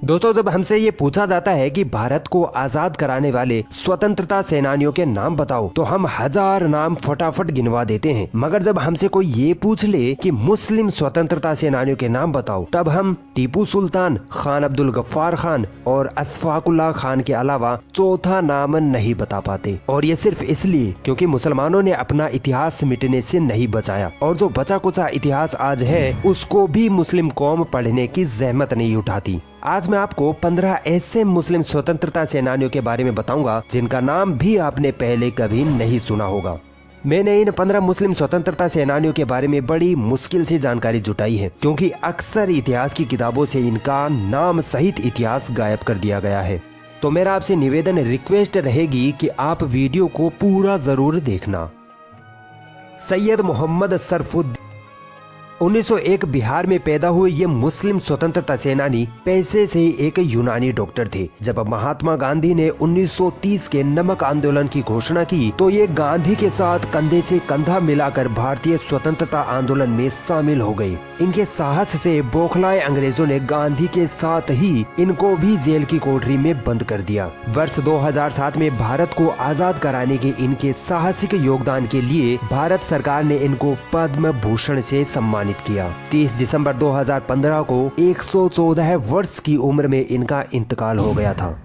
दोस्तों, जब हमसे ये पूछा जाता है कि भारत को आजाद कराने वाले स्वतंत्रता सेनानियों के नाम बताओ, तो हम हजार नाम फटाफट गिनवा देते हैं। मगर जब हमसे कोई ये पूछ ले कि मुस्लिम स्वतंत्रता सेनानियों के नाम बताओ, तब हम टीपू सुल्तान, खान अब्दुल गफ्फार खान और अशफाकुल्लाह खान के अलावा चौथा नाम नहीं बता पाते। और ये सिर्फ इसलिए क्योंकि मुसलमानों ने अपना इतिहास मिटने से नहीं बचाया, और जो बचा कुचा इतिहास आज है उसको भी मुस्लिम कौम पढ़ने की जहमत नहीं उठाती। आज मैं आपको 15 ऐसे मुस्लिम स्वतंत्रता सेनानियों के बारे में बताऊंगा जिनका नाम भी आपने पहले कभी नहीं सुना होगा। मैंने इन 15 मुस्लिम स्वतंत्रता सेनानियों के बारे में बड़ी मुश्किल से जानकारी जुटाई है, क्योंकि अक्सर इतिहास की किताबों से इनका नाम सहित इतिहास गायब कर दिया गया है। तो मेरा आपसे निवेदन, रिक्वेस्ट रहेगी कि आप वीडियो को पूरा जरूर देखना। सैयद मोहम्मद सरफुद्दीन 1901 बिहार में पैदा हुए ये मुस्लिम स्वतंत्रता सेनानी पैसे से एक यूनानी डॉक्टर थे। जब महात्मा गांधी ने 1930 के नमक आंदोलन की घोषणा की, तो ये गांधी के साथ कंधे से कंधा मिलाकर भारतीय स्वतंत्रता आंदोलन में शामिल हो गए। इनके साहस से बौखलाए अंग्रेजों ने गांधी के साथ ही इनको भी जेल की कोठरी में बंद कर दिया। वर्ष 2007 में भारत को आजाद कराने के इनके साहसिक योगदान के लिए भारत सरकार ने इनको पद्म भूषण से सम्मानित किया। 30 दिसंबर 2015 को 114 वर्ष की उम्र में इनका इंतकाल हो गया था।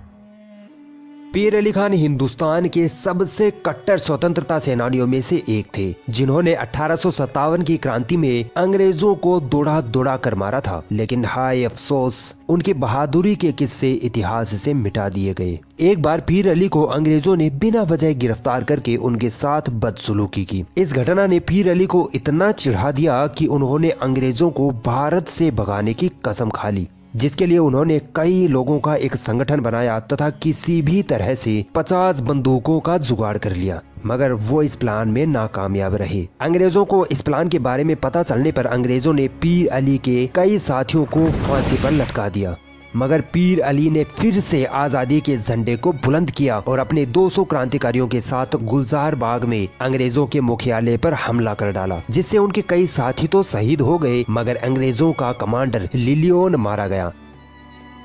पीर अली खान हिंदुस्तान के सबसे कट्टर स्वतंत्रता सेनानियों में से एक थे, जिन्होंने 1857 की क्रांति में अंग्रेजों को दौड़ा दौड़ा कर मारा था। लेकिन हाय अफसोस, उनकी बहादुरी के किस्से इतिहास से मिटा दिए गए। एक बार पीर अली को अंग्रेजों ने बिना वजह गिरफ्तार करके उनके साथ बदसलूकी की। इस घटना ने पीर अली को इतना चिढ़ा दिया कि उन्होंने अंग्रेजों को भारत से भगाने की कसम खा ली, जिसके लिए उन्होंने कई लोगों का एक संगठन बनाया तथा किसी भी तरह से 50 बंदूकों का जुगाड़ कर लिया। मगर वो इस प्लान में नाकामयाब रहे। अंग्रेजों को इस प्लान के बारे में पता चलने पर अंग्रेजों ने पीर अली के कई साथियों को फांसी पर लटका दिया। मगर पीर अली ने फिर से आजादी के झंडे को बुलंद किया और अपने 200 क्रांतिकारियों के साथ गुलजार बाग में अंग्रेजों के मुख्यालय पर हमला कर डाला, जिससे उनके कई साथी तो शहीद हो गए, मगर अंग्रेजों का कमांडर लिलियोन मारा गया।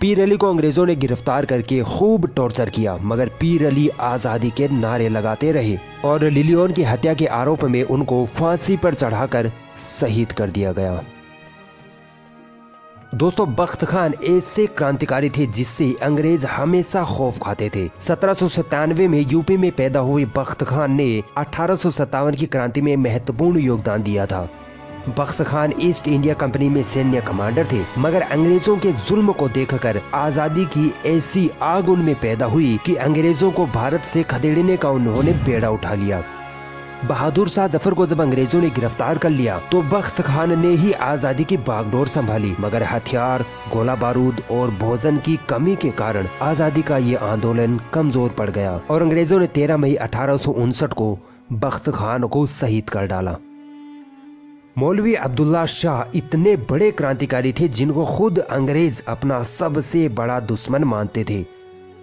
पीर अली को अंग्रेजों ने गिरफ्तार करके खूब टॉर्चर किया, मगर पीर अली आजादी के नारे लगाते रहे और लिलियोन की हत्या के आरोप में उनको फांसी पर चढ़ाकर शहीद कर दिया गया। दोस्तों, बख्त खान ऐसे क्रांतिकारी थे जिससे अंग्रेज हमेशा खौफ खाते थे। 1797 में यूपी में पैदा हुए बख्त खान ने 1857 की क्रांति में महत्वपूर्ण योगदान दिया था। बख्त खान ईस्ट इंडिया कंपनी में सैन्य कमांडर थे, मगर अंग्रेजों के जुल्म को देखकर आजादी की ऐसी आग उनमें पैदा हुई कि अंग्रेजों को भारत से खदेड़ने का उन्होंने बेड़ा उठा लिया। बहादुर शाह जफर को जब अंग्रेजों ने गिरफ्तार कर लिया, तो बख्त खान ने ही आजादी की बागडोर संभाली, मगर हथियार, गोला बारूद और भोजन की कमी के कारण आजादी का ये आंदोलन कमजोर पड़ गया और अंग्रेजों ने 13 मई 1859 को बख्त खान को शहीद कर डाला। मौलवी अब्दुल्ला शाह इतने बड़े क्रांतिकारी थे जिनको खुद अंग्रेज अपना सबसे बड़ा दुश्मन मानते थे।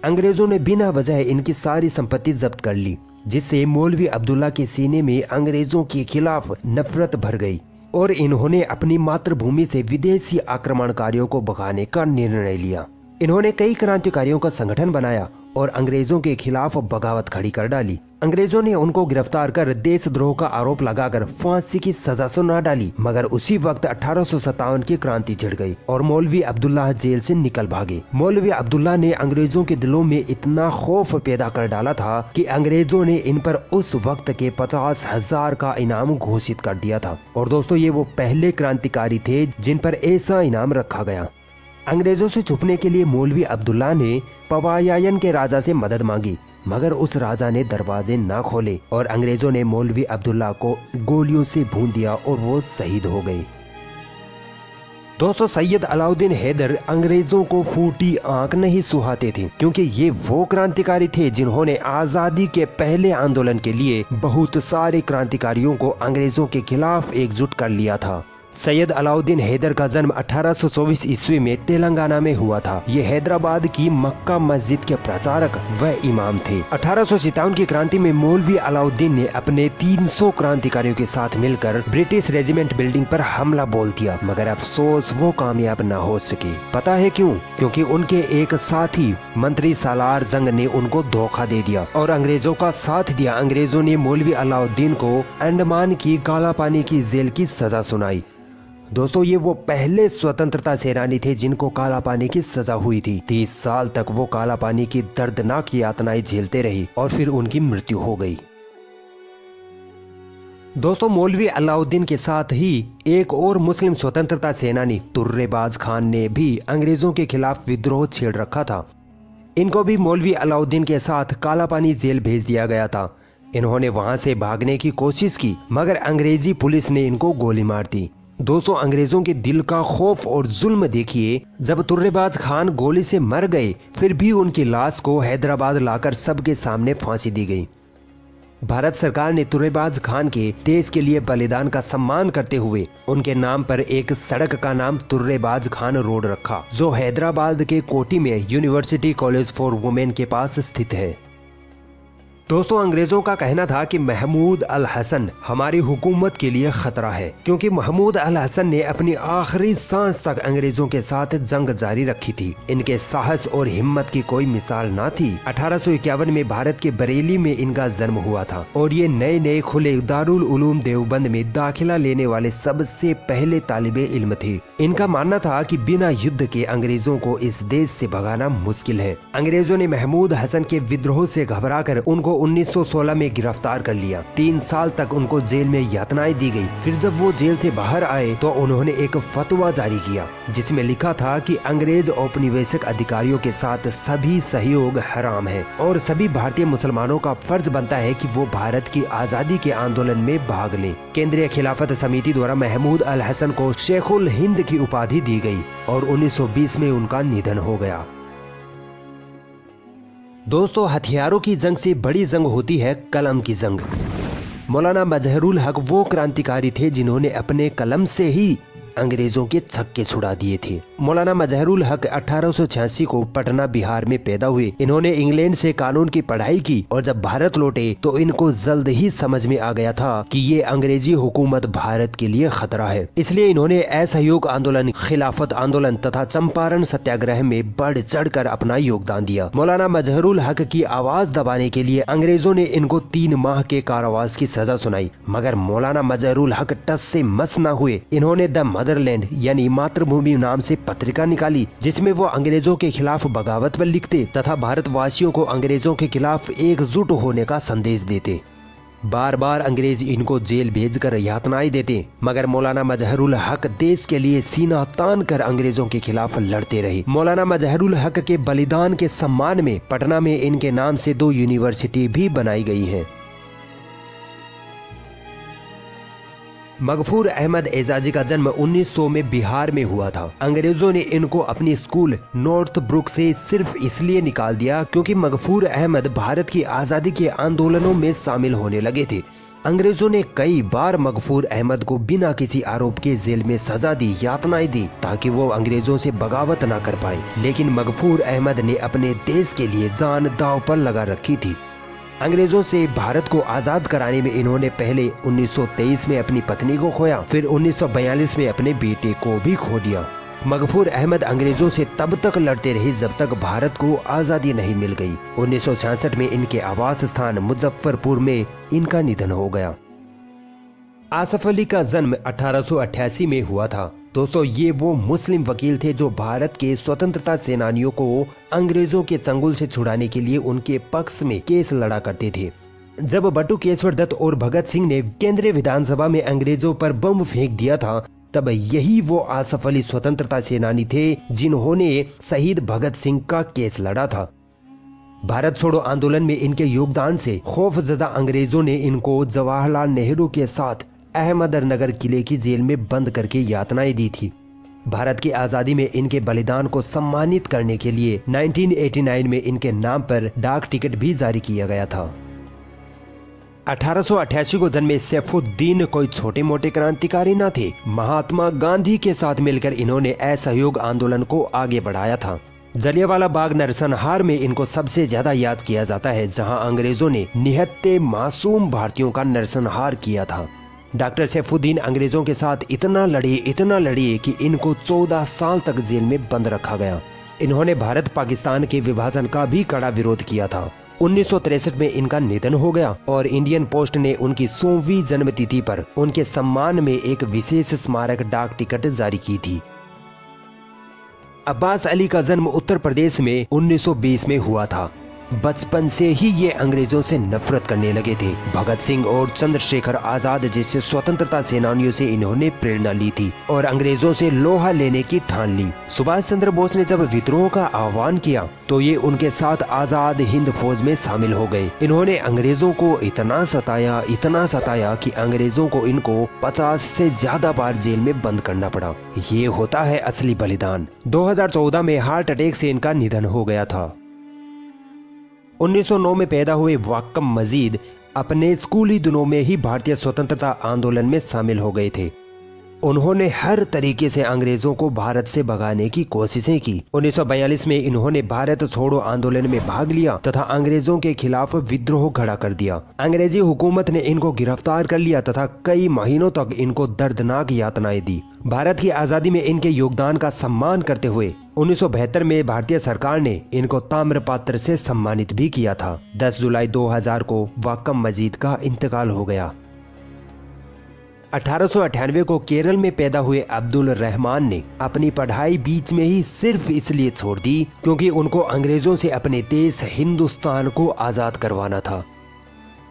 अंग्रेजों ने बिना वजह इनकी सारी संपत्ति जब्त कर ली, जिससे मौलवी अब्दुल्ला के सीने में अंग्रेजों के खिलाफ नफरत भर गई और इन्होंने अपनी मातृभूमि से विदेशी आक्रमणकारियों को भगाने का निर्णय लिया। इन्होंने कई क्रांतिकारियों का संगठन बनाया और अंग्रेजों के खिलाफ बगावत खड़ी कर डाली। अंग्रेजों ने उनको गिरफ्तार कर देशद्रोह का आरोप लगाकर फांसी की सजा सुना डाली, मगर उसी वक्त 1857 की क्रांति छिड़ गई और मौलवी अब्दुल्ला जेल से निकल भागे। मौलवी अब्दुल्ला ने अंग्रेजों के दिलों में इतना खौफ पैदा कर डाला था कि अंग्रेजों ने इन पर उस वक्त के 50,000 का इनाम घोषित कर दिया था। और दोस्तों, ये वो पहले क्रांतिकारी थे जिन पर ऐसा इनाम रखा गया। अंग्रेजों से छुपने के लिए मौलवी अब्दुल्ला ने पवायायन के राजा से मदद मांगी, मगर उस राजा ने दरवाजे ना खोले और अंग्रेजों ने मौलवी अब्दुल्ला को गोलियों से भून दिया और वो शहीद हो गए। दोस्तों, सैयद अलाउद्दीन हैदर अंग्रेजों को फूटी आंख नहीं सुहाते थे, क्योंकि ये वो क्रांतिकारी थे जिन्होंने आजादी के पहले आंदोलन के लिए बहुत सारे क्रांतिकारियों को अंग्रेजों के खिलाफ एकजुट कर लिया था। सैयद अलाउद्दीन हैदर का जन्म 1824 ईस्वी में तेलंगाना में हुआ था। ये हैदराबाद की मक्का मस्जिद के प्रचारक व इमाम थे। 1857 की क्रांति में मौलवी अलाउद्दीन ने अपने 300 क्रांतिकारियों के साथ मिलकर ब्रिटिश रेजिमेंट बिल्डिंग पर हमला बोल दिया, मगर अफसोस वो कामयाब न हो सके। पता है क्यों? क्योंकि उनके एक साथी मंत्री सालार जंग ने उनको धोखा दे दिया और अंग्रेजों का साथ दिया। अंग्रेजों ने मौलवी अलाउद्दीन को अंडमान की काला पानी की जेल की सजा सुनाई। दोस्तों, ये वो पहले स्वतंत्रता सेनानी थे जिनको काला पानी की सजा हुई थी। 30 साल तक वो काला पानी की दर्दनाक यातनाएं झेलते रही और फिर उनकी मृत्यु हो गई। दोस्तों, मौलवी अलाउद्दीन के साथ ही एक और मुस्लिम स्वतंत्रता सेनानी तुर्रेबाज खान ने भी अंग्रेजों के खिलाफ विद्रोह छेड़ रखा था। इनको भी मौलवी अलाउद्दीन के साथ काला पानी जेल भेज दिया गया था। इन्होंने वहां से भागने की कोशिश की, मगर अंग्रेजी पुलिस ने इनको गोली मार दी। दोस्तों, अंग्रेजों के दिल का खौफ और जुल्म देखिए। जब तुर्रेबाज खान गोली से मर गए, फिर भी उनकी लाश को हैदराबाद लाकर सबके सामने फांसी दी गई। भारत सरकार ने तुर्रेबाज खान के देश के लिए बलिदान का सम्मान करते हुए उनके नाम पर एक सड़क का नाम तुर्रेबाज खान रोड रखा, जो हैदराबाद के कोटी में यूनिवर्सिटी कॉलेज फॉर वुमेन के पास स्थित है। दोस्तों, अंग्रेजों का कहना था कि महमूद अल हसन हमारी हुकूमत के लिए खतरा है, क्योंकि महमूद अल हसन ने अपनी आखिरी सांस तक अंग्रेजों के साथ जंग जारी रखी थी। इनके साहस और हिम्मत की कोई मिसाल ना थी। 1851 में भारत के बरेली में इनका जन्म हुआ था और ये नए खुले दारुल उलूम देवबंद में दाखिला लेने वाले सबसे पहले तालिबे इल्म थे। इनका मानना था कि बिना युद्ध के अंग्रेजों को इस देश से भगाना मुश्किल है। अंग्रेजों ने महमूद हसन के विद्रोह से घबराकर उनको 1916 में गिरफ्तार कर लिया। 3 साल तक उनको जेल में यातनाएं दी गई। फिर जब वो जेल से बाहर आए तो उन्होंने एक फतवा जारी किया, जिसमें लिखा था कि अंग्रेज औपनिवेशिक अधिकारियों के साथ सभी सहयोग हराम है और सभी भारतीय मुसलमानों का फर्ज बनता है कि वो भारत की आजादी के आंदोलन में भाग लें। केंद्रीय खिलाफत समिति द्वारा महमूद अल हसन को शेखुल हिंद की उपाधि दी गई और 1920 में उनका निधन हो गया। दोस्तों, हथियारों की जंग से बड़ी जंग होती है कलम की जंग। मौलाना मजहरुल हक वो क्रांतिकारी थे जिन्होंने अपने कलम से ही अंग्रेजों के छक्के छुड़ा दिए थे। मौलाना मजहरुल हक 1886 को पटना बिहार में पैदा हुए। इन्होंने इंग्लैंड से कानून की पढ़ाई की और जब भारत लौटे तो इनको जल्द ही समझ में आ गया था कि ये अंग्रेजी हुकूमत भारत के लिए खतरा है। इसलिए इन्होंने असहयोग आंदोलन, खिलाफत आंदोलन तथा चंपारण सत्याग्रह में बढ़ चढ़कर अपना योगदान दिया। मौलाना मजहरुल हक की आवाज दबाने के लिए अंग्रेजों ने इनको 3 माह के कारावास की सजा सुनाई, मगर मौलाना मजहरुल हक टस से मस न हुए। इन्होंने द मदरलैंड यानी मातृभूमि नाम से पत्रिका निकाली, जिसमें वो अंग्रेजों के खिलाफ बगावत पर लिखते तथा भारतवासियों को अंग्रेजों के खिलाफ एकजुट होने का संदेश देते। बार बार अंग्रेज इनको जेल भेजकर यातनाएं देते, मगर मौलाना मजहरुल हक देश के लिए सीना तान कर अंग्रेजों के खिलाफ लड़ते रहे। मौलाना मजहरुल हक के बलिदान के सम्मान में पटना में इनके नाम से 2 यूनिवर्सिटी भी बनाई गई है। मगफूर अहमद एजाजी का जन्म 1900 में बिहार में हुआ था। अंग्रेजों ने इनको अपनी स्कूल नॉर्थ ब्रुक से सिर्फ इसलिए निकाल दिया क्योंकि मगफूर अहमद भारत की आजादी के आंदोलनों में शामिल होने लगे थे। अंग्रेजों ने कई बार मगफूर अहमद को बिना किसी आरोप के जेल में सजा दी, यातनाएं दी, ताकि वो अंग्रेजों से बगावत न कर पाए। लेकिन मगफूर अहमद ने अपने देश के लिए जान दांव पर लगा रखी थी। अंग्रेजों से भारत को आजाद कराने में इन्होंने पहले 1923 में अपनी पत्नी को खोया, फिर 1942 में अपने बेटे को भी खो दिया। मगफूर अहमद अंग्रेजों से तब तक लड़ते रहे जब तक भारत को आजादी नहीं मिल गई। 1966 में इनके आवास स्थान मुजफ्फरपुर में इनका निधन हो गया। आसफ अली का जन्म 1888 में हुआ था। दोस्तों, ये वो मुस्लिम वकील थे जो भारत के स्वतंत्रता सेनानियों को अंग्रेजों के चंगुल से छुड़ाने के लिए उनके पक्ष में केस लड़ा करते थे। जब बटुकेश्वर दत्त और भगत सिंह ने केंद्रीय विधानसभा में अंग्रेजों पर बम फेंक दिया था, तब यही वो आसफ अली स्वतंत्रता सेनानी थे जिन्होंने शहीद भगत सिंह का केस लड़ा था। भारत छोड़ो आंदोलन में इनके योगदान से खौफजदा अंग्रेजों ने इनको जवाहरलाल नेहरू के साथ अहमदनगर किले की जेल में बंद करके यातनाएं दी थी। भारत की आजादी में इनके बलिदान को सम्मानित करने के लिए 1989 में इनके नाम पर डाक टिकट भी जारी किया गया था। 1888 को जन्मे सैफुद्दीन कोई छोटे मोटे क्रांतिकारी न थे। महात्मा गांधी के साथ मिलकर इन्होंने असहयोग आंदोलन को आगे बढ़ाया था। जलियांवाला बाग नरसंहार में इनको सबसे ज्यादा याद किया जाता है, जहां अंग्रेजों ने निहत्थे मासूम भारतीयों का नरसंहार किया था। डॉक्टर सैफुद्दीन अंग्रेजों के साथ इतना लड़े कि इनको 14 साल तक जेल में बंद रखा गया। इन्होंने भारत पाकिस्तान के विभाजन का भी कड़ा विरोध किया था। 1963 में इनका निधन हो गया और इंडियन पोस्ट ने उनकी 100वीं जन्मतिथि पर उनके सम्मान में एक विशेष स्मारक डाक टिकट जारी की थी। अब्बास अली का जन्म उत्तर प्रदेश में 1920 में हुआ था। बचपन से ही ये अंग्रेजों से नफरत करने लगे थे। भगत सिंह और चंद्रशेखर आजाद जैसे स्वतंत्रता सेनानियों से इन्होंने प्रेरणा ली थी और अंग्रेजों से लोहा लेने की ठान ली। सुभाष चंद्र बोस ने जब विद्रोह का आह्वान किया तो ये उनके साथ आजाद हिंद फौज में शामिल हो गए। इन्होंने अंग्रेजों को इतना सताया कि अंग्रेजों को इनको 50 से ज्यादा बार जेल में बंद करना पड़ा। ये होता है असली बलिदान। 2014 में हार्ट अटैक से इनका निधन हो गया था। 1909 में पैदा हुए वाक्कम मजीद अपने स्कूली दिनों में ही भारतीय स्वतंत्रता आंदोलन में शामिल हो गए थे। उन्होंने हर तरीके से अंग्रेजों को भारत से भगाने की कोशिशें की। 1942 में इन्होंने भारत छोड़ो आंदोलन में भाग लिया तथा अंग्रेजों के खिलाफ विद्रोह खड़ा कर दिया। अंग्रेजी हुकूमत ने इनको गिरफ्तार कर लिया तथा कई महीनों तक इनको दर्दनाक यातनाएं दी। भारत की आजादी में इनके योगदान का सम्मान करते हुए 1972 में भारतीय सरकार ने इनको ताम्रपत्र से सम्मानित भी किया था। 10 जुलाई 2000 को वाक्कम मजीद का इंतकाल हो गया। 1898 को केरल में पैदा हुए अब्दुल रहमान ने अपनी पढ़ाई बीच में ही सिर्फ इसलिए छोड़ दी क्योंकि उनको अंग्रेजों से अपने देश हिंदुस्तान को आजाद करवाना था।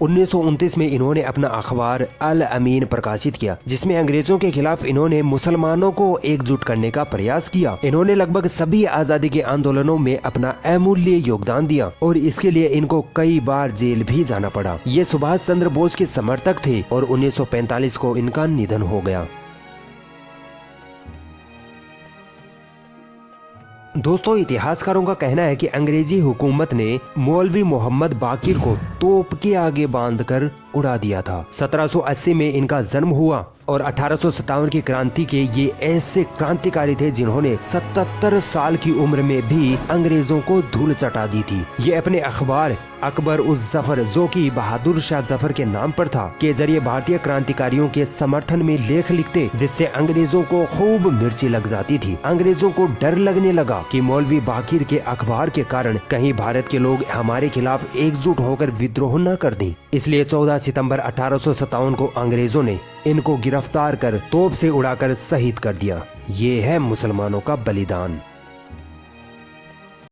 1929 में इन्होंने अपना अखबार अल अमीन प्रकाशित किया, जिसमें अंग्रेजों के खिलाफ इन्होंने मुसलमानों को एकजुट करने का प्रयास किया। इन्होंने लगभग सभी आजादी के आंदोलनों में अपना अमूल्य योगदान दिया और इसके लिए इनको कई बार जेल भी जाना पड़ा। ये सुभाष चंद्र बोस के समर्थक थे और 1945 को इनका निधन हो गया। दोस्तों, इतिहासकारों का कहना है कि अंग्रेजी हुकूमत ने मौलवी मोहम्मद बाकिर को तोप के आगे बांधकर उड़ा दिया था। 1780 में इनका जन्म हुआ और 1857 की क्रांति के ये ऐसे क्रांतिकारी थे जिन्होंने 77 साल की उम्र में भी अंग्रेजों को धूल चटा दी थी। ये अपने अखबार अकबर उस जफर, जो कि बहादुर शाह जफर के नाम पर था, के जरिए भारतीय क्रांतिकारियों के समर्थन में लेख लिखते, जिससे अंग्रेजों को खूब मिर्ची लग जाती थी। अंग्रेजों को डर लगने लगा कि मौलवी बाकिर के अखबार के कारण कहीं भारत के लोग हमारे खिलाफ एकजुट होकर विद्रोह न कर दें। इसलिए 14 सितंबर 1857 को अंग्रेजों ने इनको गिरफ्तार कर तोप से उड़ाकर शहीद कर दिया। ये है मुसलमानों का बलिदान।